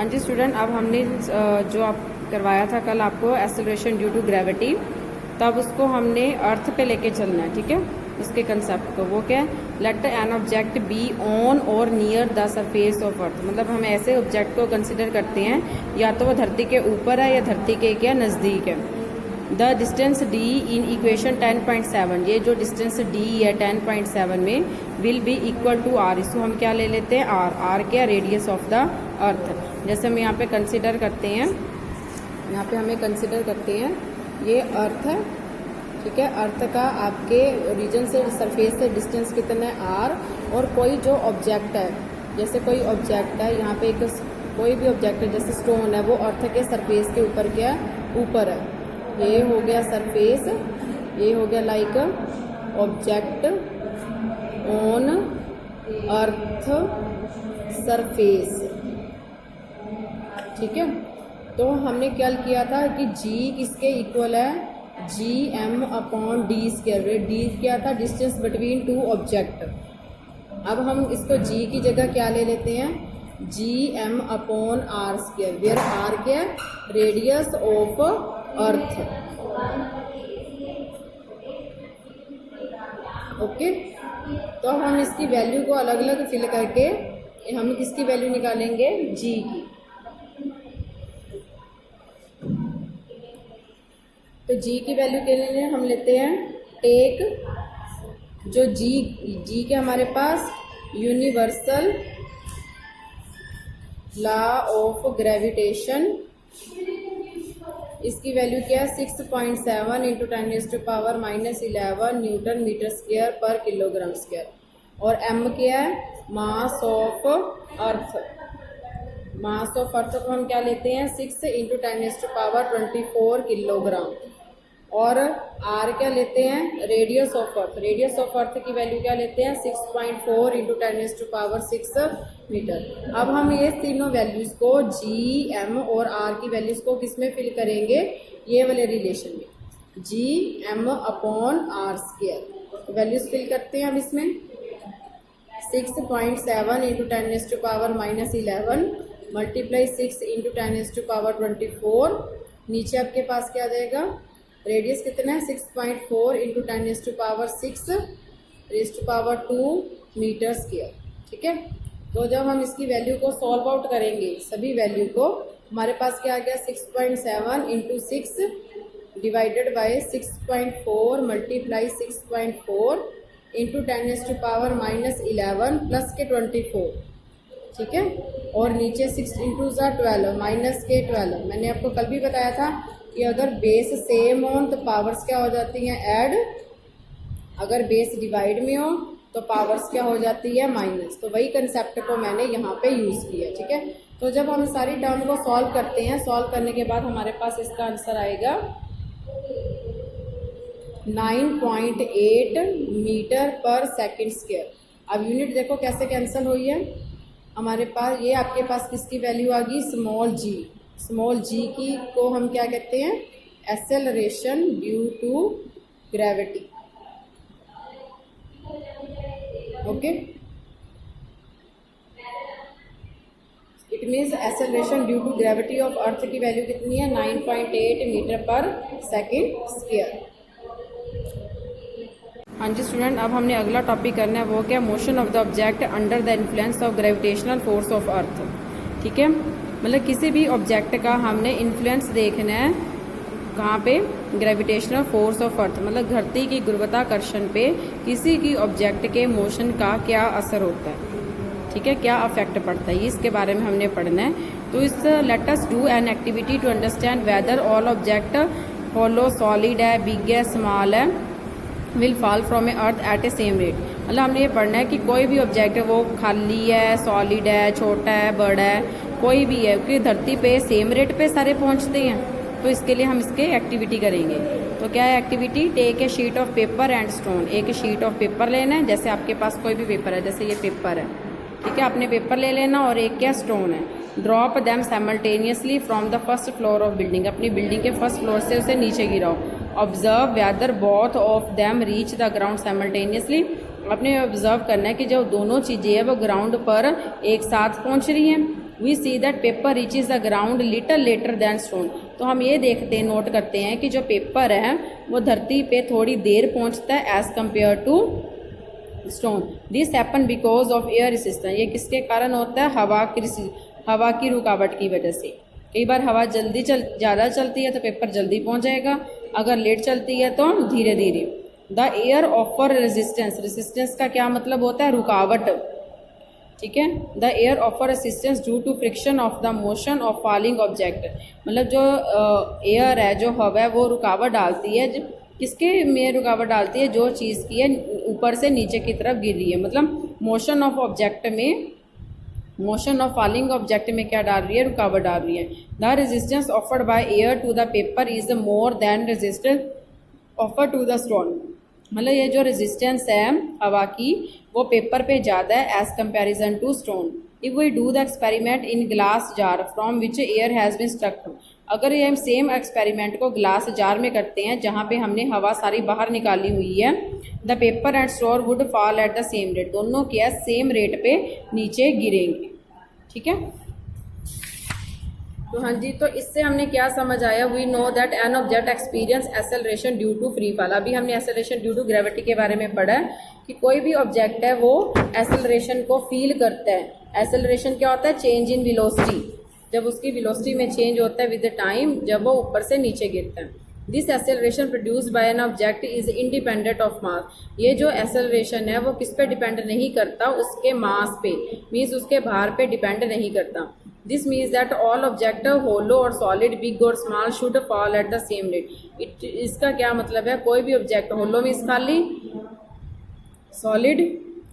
हाँ जी स्टूडेंट, अब हमने जो आप करवाया था कल आपको एक्सेलरेशन ड्यू टू ग्रेविटी, तब उसको हमने अर्थ पे लेके चलना है। ठीक है, उसके कंसेप्ट को, वो क्या है, let an object be on or near the surface of earth. मतलब हम ऐसे ऑब्जेक्ट को कंसिडर करते हैं या तो वो धरती के ऊपर है या धरती के क्या नज़दीक है। The distance D in equation 10.7, ये जो डिस्टेंस डी है 10.7 में will be equal to R. इसको हम क्या ले लेते हैं, आर। आर क्या, रेडियस ऑफ द अर्थ। जैसे हम यहाँ पे कंसिडर करते हैं, यहाँ पे हमें कंसिडर करते हैं ये अर्थ है। ठीक है, अर्थ का आपके ओरिजिन से सरफेस से डिस्टेंस कितना है, आर। और कोई जो ऑब्जेक्ट है, जैसे कोई ऑब्जेक्ट है यहाँ पे, एक कोई भी ऑब्जेक्ट है जैसे स्टोन है, वो अर्थ के सरफेस के ऊपर क्या है, ऊपर है। ये हो गया सरफेस, ये हो गया like object on earth surface. ठीक है, तो हमने क्या किया था कि जी किसके इक्वल है, G M upon D square. D क्या था, डिस्टेंस बिटवीन टू ऑब्जेक्ट। अब हम इसको जी की जगह क्या ले लेते हैं, G M upon R square, where R क्या, रेडियस ऑफ अर्थ। ओके, तो हम इसकी वैल्यू को अलग अलग फिल करके हम किसकी वैल्यू निकालेंगे, जी की। तो जी की वैल्यू के लिए हम लेते हैं टेक जो जी के हमारे पास यूनिवर्सल लॉ ऑफ ग्रेविटेशन, इसकी वैल्यू क्या है 6.7 इंटू 10⁻⁻11 न्यूटन मीटर स्क्वायर पर किलोग्राम स्क्वायर। और एम क्या है, mass of earth. Mass of earth को हम क्या लेते हैं 6 इंटू 10⁻24 किलोग्राम। और आर क्या लेते हैं, radius of earth. Radius of earth की वैल्यू क्या लेते हैं 6.4 इंटू 10⁻6 मीटर। अब हम ये तीनों वैल्यूज को जी एम और आर की वैल्यूज को किस में फिल करेंगे, ये वाले रिलेशन में, G M upon R square. तो वैल्यूज फिल करते हैं हम इसमें 6.7 इंटू 10⁻11 मल्टीप्लाई 6 इंटू 10⁻24। नीचे आपके पास क्या आ जाएगा, रेडियस कितना है 6.4 इंटू 10⁻6⁻²⁰ मीटर स्क्वायर। ठीक है, तो जब हम इसकी वैल्यू को सॉल्व आउट करेंगे सभी वैल्यू को, हमारे पास क्या आ गया 6.7 into 6 divided by 6.4 multiply 6.4 into 10⁻11 plus के 24। ठीक है, और नीचे 6 इंटू 12 माइनस के 12। मैंने आपको कल भी बताया था कि अगर बेस सेम हो तो पावर्स क्या हो जाती हैं, ऐड। अगर बेस डिवाइड में हो तो पावर्स क्या हो जाती है, माइनस। तो वही कंसेप्ट को मैंने यहाँ पे यूज़ किया। ठीक है, तो जब हम सारी टर्म को सॉल्व करते हैं, सॉल्व करने के बाद हमारे पास इसका आंसर आएगा 9.8 मीटर पर सेकेंड स्क्वायर। अब यूनिट देखो कैसे कैंसिल हुई है, हमारे पास ये आपके पास किसकी वैल्यू आ गई, स्मॉल जी। स्मॉल जी की को हम क्या कहते हैं, acceleration due to gravity. Okay, it means acceleration due to gravity of earth की वैल्यू कितनी है, 9.8 मीटर पर सेकेंड स्क्वायर। हाँ जी स्टूडेंट, अब हमने अगला टॉपिक करना है, वो क्या, motion of the object under the influence of gravitational force of earth. ठीक है, मतलब किसी भी ऑब्जेक्ट का हमने इन्फ्लुएंस देखना है कहाँ पे, ग्रेविटेशनल फोर्स ऑफ अर्थ, मतलब धरती की गुरुत्वाकर्षण पे किसी की ऑब्जेक्ट के मोशन का क्या असर होता है। ठीक है, क्या अफेक्ट पड़ता है, इसके बारे में हमने पढ़ना है। तो इस let us do an activity to understand whether all object hollow, solid है, बिग है, स्मॉल है, will fall from a earth at a same rate. मतलब हमने ये पढ़ना है कि कोई भी ऑब्जेक्ट है वो खाली है, सॉलिड है, छोटा है, बड़ा है, कोई भी है, क्योंकि धरती पे सेम रेट पे सारे पहुंचते हैं। तो इसके लिए हम इसके एक्टिविटी करेंगे। तो क्या है activity, take a sheet of paper and stone. एक शीट ऑफ पेपर लेना है, जैसे आपके पास कोई भी पेपर है, जैसे ये पेपर है। ठीक है, आपने पेपर ले लेना, और एक क्या स्टोन है। Drop them simultaneously from the first floor of building. अपनी बिल्डिंग के फर्स्ट फ्लोर से उसे नीचे गिराओ। Observe whether both of them reach the ground simultaneously. अपने ऑब्जर्व करना है कि जो दोनों चीज़ें हैं वो ग्राउंड पर एक साथ पहुंच रही हैं। We see that paper reaches the ground little later than stone. तो हम ये देखते हैं, नोट करते हैं कि जो पेपर है वो धरती पे थोड़ी देर पहुंचता है as compare to stone. This happen because of air resistance. ये किसके कारण होता है? हवा की रुकावट की वजह से। कई बार हवा ज़्यादा चलती है तो पेपर जल्दी पहुंच जाएगा, अगर लेट चलती है तो धीरे धीरे। The air offer resistance. Resistance का क्या मतलब होता है? रुकावट। ठीक है, the air offer resistance due to friction of the motion of falling object. मतलब जो एयर है, जो हवा है, वो रुकावट डालती है। किसके में रुकावट डालती है? जो चीज़ की है ऊपर से नीचे की तरफ गिर रही है। मतलब मोशन ऑफ ऑब्जेक्ट में, मोशन ऑफ फॉलिंग ऑब्जेक्ट में क्या डाल रही है? रुकावट डाल रही है। The resistance offered by air to the paper is more than resistance offer to the stone. मतलब ये जो रेजिस्टेंस है हवा की, वो पेपर पे ज़्यादा है as comparison to stone. If we do the experiment in glass jar from which air has been struck. अगर ये हम सेम एक्सपेरिमेंट को ग्लास जार में करते हैं जहाँ पे हमने हवा सारी बाहर निकाली हुई है, the paper and stone would fall at the same rate. दोनों क्या सेम रेट पे नीचे गिरेंगे। ठीक है, तो हाँ जी, तो इससे हमने क्या समझ आया? We know that an object experience acceleration due to free fall. अभी हमने एक्सेलरेशन ड्यू टू ग्रेविटी के बारे में पढ़ा है कि कोई भी ऑब्जेक्ट है वो एक्सेलरेशन को फील करता है। एक्सेलरेशन क्या होता है? Change in velocity. जब उसकी वेलोसिटी में चेंज होता है विद द टाइम, जब वो ऊपर से नीचे गिरता है। This acceleration produced by an object is independent of mass. ये जो एक्सेलरेशन है वो किस पे डिपेंड नहीं करता? उसके मास पे, मीन्स उसके भार पे डिपेंड नहीं करता। This means that all object hollow or solid, big or small should fall at the same rate. इसका क्या मतलब है? कोई भी ऑब्जेक्ट, होलो मीन्स खाली, सॉलिड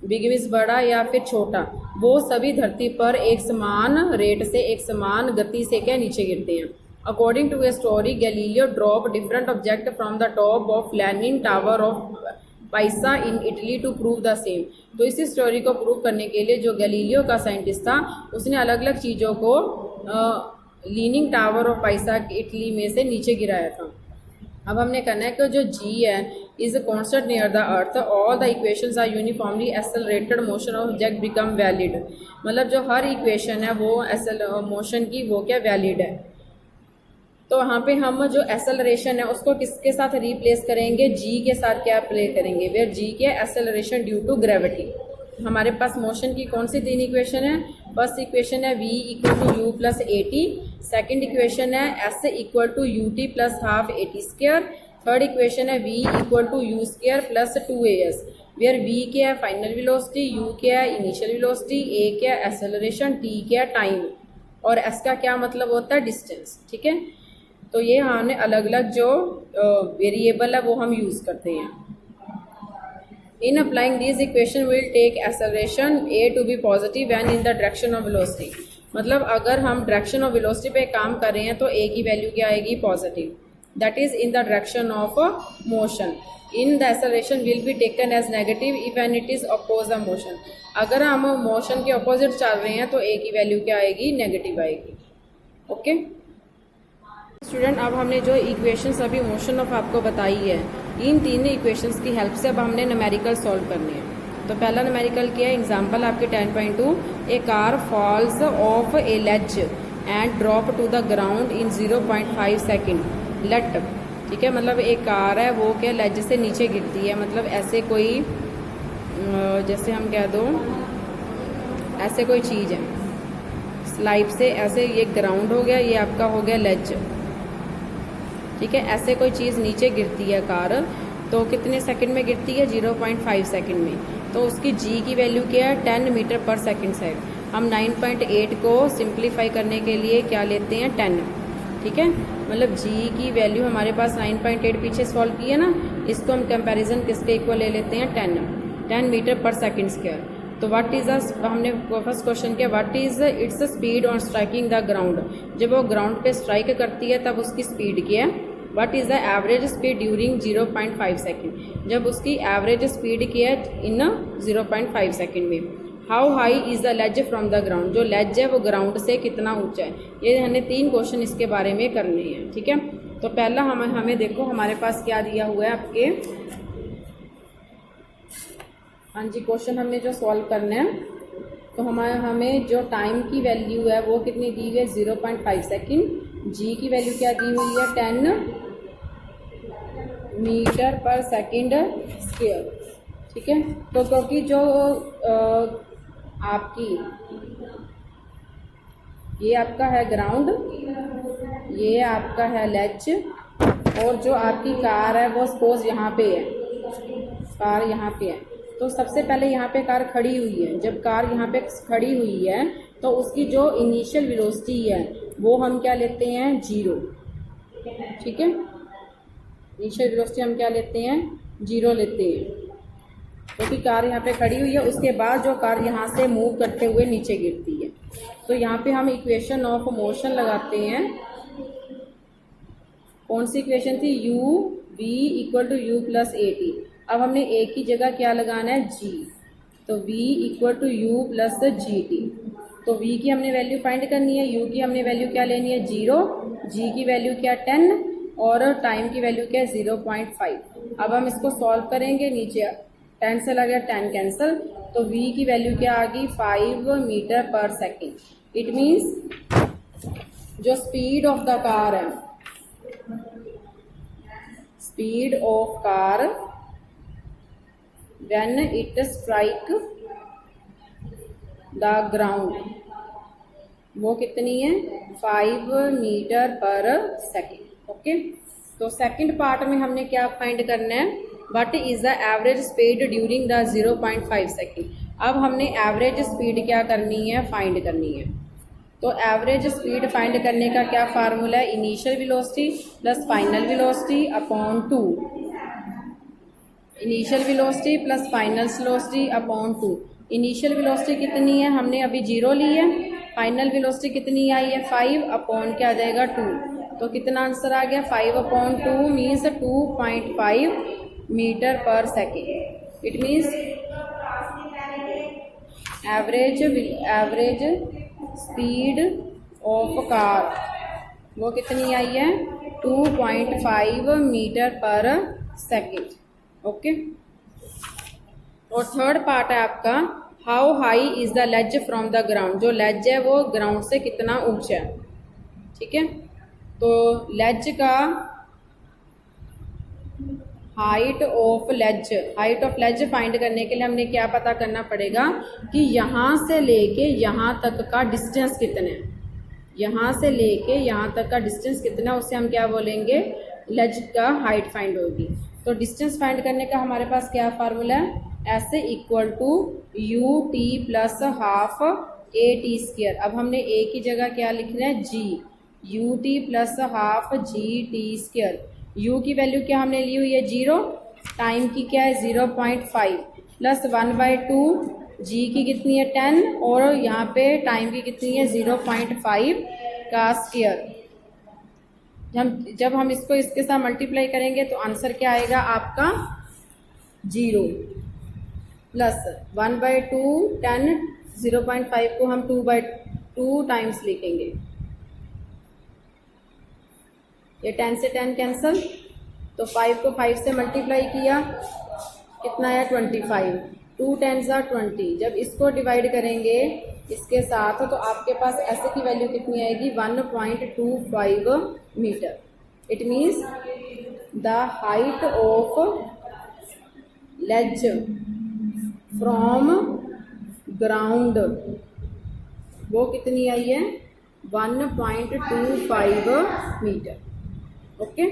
बिग मीन्स बड़ा या फिर छोटा, वो सभी धरती पर एक समान रेट से, एक समान गति से क्या नीचे गिरते हैं। According to a story, Galileo drop different object from the top of leaning tower of Pisa in Italy to prove the same. तो इसी स्टोरी को प्रूव करने के लिए जो गैलीलियो का साइंटिस्ट था, उसने अलग अलग चीज़ों को लीनिंग टावर ऑफ पाइसा इटली में से नीचे गिराया था। अब हमने कहना है कि जो जी है is constant near the earth, all the equations are uniformly accelerated motion of object become valid. मतलब जो हर इक्वेशन है वो मोशन की, वो क्या वैलिड है। तो यहाँ पे हम जो एक्सेलरेशन है उसको किसके साथ रिप्लेस करेंगे? जी के साथ क्या प्ले करेंगे? वेयर जी के एक्सेलरेशन ड्यू टू ग्रेविटी। हमारे पास मोशन की कौन सी तीन इक्वेशन है? फर्स्ट इक्वेशन है v equal to you plus A T. Second equation है s equal to U T plus half A T square. Third equation है v equal to U square plus 2as, where v क्या है? Final velocity, u क्या है? Initial velocity, a क्या है? Acceleration, t क्या है? टाइम, और s का क्या मतलब होता है? डिस्टेंस। ठीक है, तो ये हमने अलग अलग जो वेरिएबल है वो हम यूज़ करते हैं। In applying this equation will take acceleration a to be positive and in the direction of velocity. मतलब अगर हम डायरेक्शन ऑफ वेलोसिटी पे काम कर रहे हैं तो a की वैल्यू क्या आएगी? Positive, that is in the direction of motion. In the acceleration will be taken as negative if and it is oppose the motion. अगर हम मोशन के अपोजिट चल रहे हैं तो a की वैल्यू क्या आएगी? नेगेटिव आएगी। ओके स्टूडेंट, अब हमने जो इक्वेशंस अभी मोशन ऑफ आपको बताई है, इन तीन इक्वेशंस की हेल्प से अब हमने न्यूमेरिकल सॉल्व करने हैं। तो पहला न्यूमेरिकल क्या है? एग्जांपल आपके 10.2, a car falls off a ledge and drop to the ground in 0.5 second late. ठीक है, मतलब एक कार है वो क्या लेज से नीचे गिरती है। मतलब ऐसे कोई, जैसे हम कह दो ऐसे कोई चीज़ है, स्लाइड से ऐसे, ये ग्राउंड हो गया, ये आपका हो गया लेज। ठीक है, ऐसे कोई चीज़ नीचे गिरती है कार, तो कितने सेकंड में गिरती है? 0.5 सेकंड में। तो उसकी जी की वैल्यू क्या है? 10 मीटर पर सेकंड है। हम 9.8 को सिंप्लीफाई करने के लिए क्या लेते हैं? 10। ठीक है, मतलब जी की वैल्यू हमारे पास 9.8 पीछे सॉल्व की है ना, इसको हम कंपैरिजन किसके इक्वल ले लेते हैं? 10 मीटर पर सेकंड स्क्वायर। तो व्हाट इज हमने फर्स्ट क्वेश्चन किया, what is its speed on striking the ground. जब वो ग्राउंड पे स्ट्राइक करती है तब उसकी स्पीड क्या है? What is the average speed during 0.5 second. जब उसकी एवरेज स्पीड क्या है? इन 0.5 सेकेंड में। How high is the ledge from the ground. जो लेज है वो ग्राउंड से कितना ऊंचा है। ये हमने 3 क्वेश्चन इसके बारे में करने हैं। ठीक है, तो पहला हमें देखो हमारे पास क्या दिया हुआ है आपके, हाँ जी, क्वेश्चन हमने जो सॉल्व करना है तो हमें जो टाइम की वैल्यू है वो कितनी दी हुई है 0.5 सेकेंड। जी की वैल्यू क्या दी हुई है 10 मीटर पर सेकेंड स्क्वायर। ठीक है, तो क्योंकि जो आपकी ये आपका है ग्राउंड, ये आपका है लेज, और जो आपकी कार है वो सपोज यहाँ पे है, कार यहाँ पे है, तो सबसे पहले यहाँ पे कार खड़ी हुई है। जब कार यहाँ पे खड़ी हुई है तो उसकी जो इनिशियल वेलोसिटी है वो हम क्या लेते हैं 0। ठीक है, इनिशियल वेलोसिटी हम क्या लेते हैं 0 लेते हैं, क्योंकि कार यहाँ पे खड़ी हुई है। उसके बाद जो कार यहाँ से मूव करते हुए नीचे गिरती है, तो यहाँ पे हम इक्वेशन ऑफ मोशन लगाते हैं। कौन सी इक्वेशन थी, u v equal to you plus A t. अब हमने a की जगह क्या लगाना है g, तो v equal to you plus g t. तो v की हमने वैल्यू फाइंड करनी है, u की हमने वैल्यू क्या लेनी है 0, g की वैल्यू क्या 10 और टाइम की वैल्यू क्या है 0.5। अब हम इसको सॉल्व करेंगे, नीचे 10 से लगा 10 कैंसल, तो v की वैल्यू क्या आ गई 5 मीटर पर सेकेंड। इट मीन्स जो स्पीड ऑफ द कार है, speed of car when it strike the ground, वो कितनी है 5 मीटर पर सेकेंड। ओके, तो सेकंड पार्ट में हमने क्या फाइंड करना है, what is the average speed during the 0.5 second. अब हमने एवरेज स्पीड क्या करनी है, फाइंड करनी है। तो एवरेज स्पीड फाइंड करने का क्या फार्मूला है, initial velocity plus final velocity upon 2। Initial velocity plus final velocity upon 2। Initial velocity कितनी है, हमने अभी 0 ली है। फाइनल वेलोसिटी कितनी आई है 5 अपॉन क्या आ जाएगा 2। तो कितना आंसर आ गया 5 अपॉन 2 मीन्स 2.5 मीटर पर second. It means average speed of car वो कितनी आई है 2.5 मीटर पर सेकेंड। ओके, और थर्ड पार्ट है आपका how high is the ledge from the ground. जो लेज है वो ग्राउंड से कितना ऊंचा है। ठीक है, तो लेज का हाइट ऑफ लेज फाइंड करने के लिए हमने क्या पता करना पड़ेगा कि यहाँ से लेके यहाँ तक का डिस्टेंस कितना है, यहाँ से लेके यहाँ तक का डिस्टेंस कितना, उससे हम क्या बोलेंगे लेज का हाइट फाइंड होगी। तो डिस्टेंस फाइंड करने का हमारे पास क्या फार्मूला है, S equal to U T plus half A T square. अब हमने ए की जगह क्या लिखना है G, U T plus half G T square. u की वैल्यू क्या हमने ली हुई है 0, टाइम की क्या है 0.5 प्लस 1/2, g की कितनी है 10 और यहाँ पे टाइम की कितनी है 0.5 का स्क्वायर। जब हम इसको इसके साथ मल्टीप्लाई करेंगे तो आंसर क्या आएगा आपका 0 प्लस 1/2 10, 0.5 को हम 2/2 टाइम्स लिखेंगे। ये 10 से 10 कैंसल, तो 5 को 5 से मल्टीप्लाई किया कितना है 25, 2 10 20। जब इसको डिवाइड करेंगे इसके साथ तो आपके पास ऐसे की वैल्यू कितनी आएगी 1.25 metre. It means the height of ledge from ground वो कितनी आई है 1.25 मीटर। ओके